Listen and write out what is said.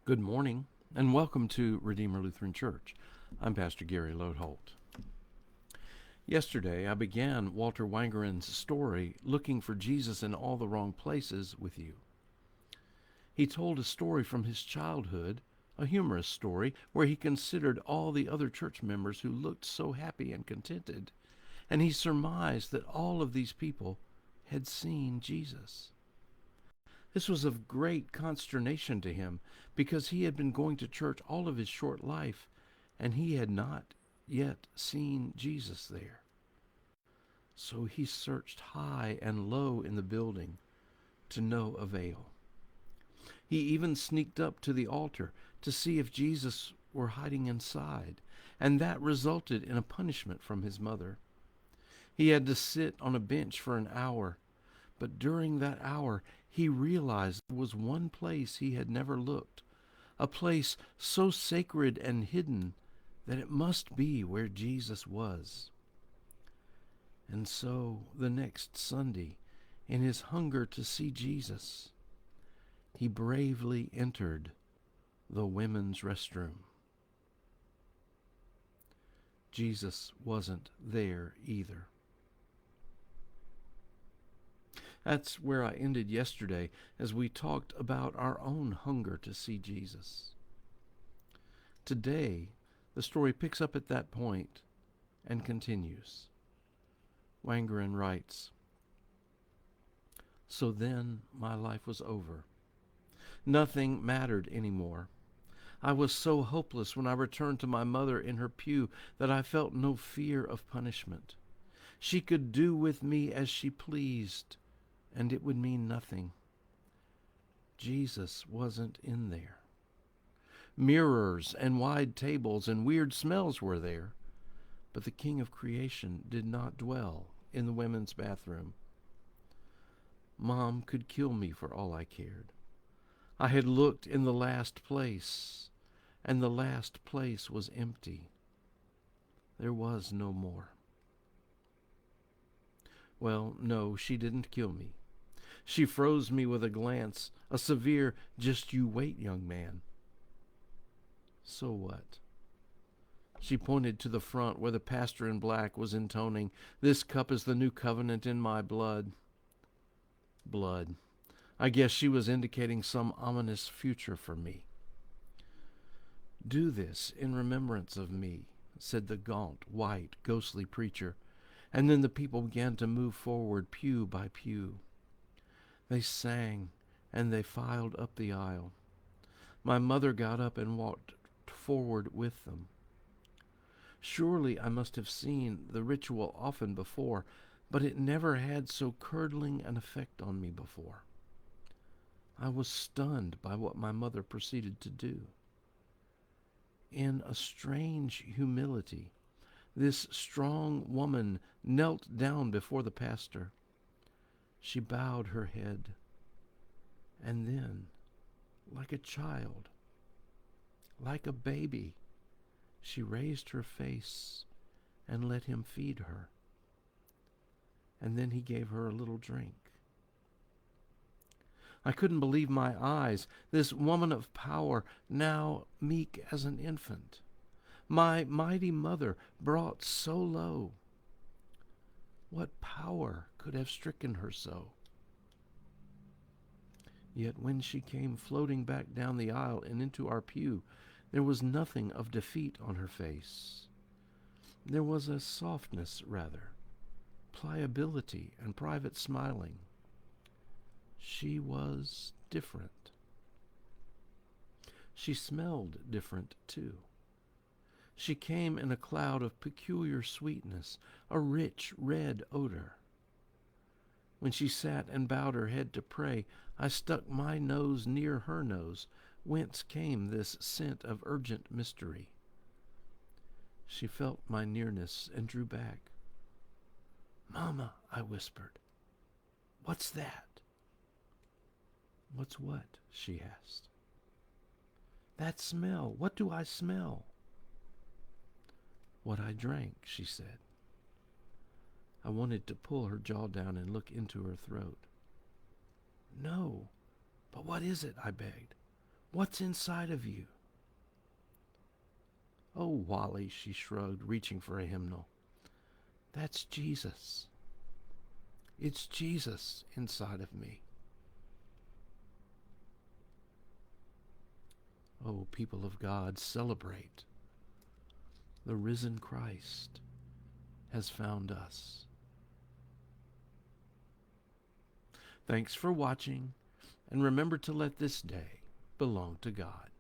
Good morning, and welcome to Redeemer Lutheran Church. I'm Pastor Gary Lodeholt. Yesterday, I began Walter Wangerin's story, Looking for Jesus in All the Wrong Places, with you. He told a story from his childhood, a humorous story, where he considered all the other church members who looked so happy and contented, and he surmised that all of these people had seen Jesus. This was of great consternation to him, because he had been going to church all of his short life, and he had not yet seen Jesus there. So he searched high and low in the building, to no avail. He even sneaked up to the altar to see if Jesus were hiding inside, and that resulted in a punishment from his mother. He had to sit on a bench for an hour, but during that hour he realized there was one place he had never looked, a place so sacred and hidden that it must be where Jesus was. And so the next Sunday, in his hunger to see Jesus, he bravely entered the women's restroom. Jesus wasn't there either. That's where I ended yesterday as we talked about our own hunger to see Jesus. Today, the story picks up at that point and continues. Wangerin writes, "So then my life was over. Nothing mattered anymore. I was so hopeless when I returned to my mother in her pew that I felt no fear of punishment. She could do with me as she pleased, and it would mean nothing. Jesus wasn't in there. Mirrors and wide tables and weird smells were there, but the King of creation did not dwell in the women's bathroom. Mom could kill me for all I cared. I had looked in the last place, and the last place was empty. There was no more. Well, no, she didn't kill me. She froze me with a glance, a severe, 'Just you wait, young man.' So what? She pointed to the front where the pastor in black was intoning, 'This cup is the new covenant in my blood.' Blood. I guess she was indicating some ominous future for me. 'Do this in remembrance of me,' said the gaunt, white, ghostly preacher, and then the people began to move forward pew by pew. They sang, and they filed up the aisle. My mother got up and walked forward with them. Surely I must have seen the ritual often before, but it never had so curdling an effect on me before. I was stunned by what my mother proceeded to do. In a strange humility, this strong woman knelt down before the pastor. She bowed her head, and then, like a child, like a baby, she raised her face and let him feed her. And then he gave her a little drink. I couldn't believe my eyes. This woman of power, now meek as an infant. My mighty mother brought so low. What power could have stricken her so? Yet when she came floating back down the aisle and into our pew, there was nothing of defeat on her face. There was a softness, rather, pliability and private smiling. She was different. She smelled different, too. She came in a cloud of peculiar sweetness, a rich red odor. When she sat and bowed her head to pray, I stuck my nose near her nose, whence came this scent of urgent mystery. She felt my nearness and drew back. "Mama," I whispered, "what's that?" "What's what?" she asked. "That smell. What do I smell?" "What I drank," she said. I wanted to pull her jaw down and look into her throat. "No, but what is it?" I begged. What's inside of you? Oh, Wally, she shrugged, reaching for a hymnal. That's Jesus. It's Jesus inside of me. Oh, people of God, celebrate. The risen Christ has found us. Thanks for watching, and remember to let this day belong to God.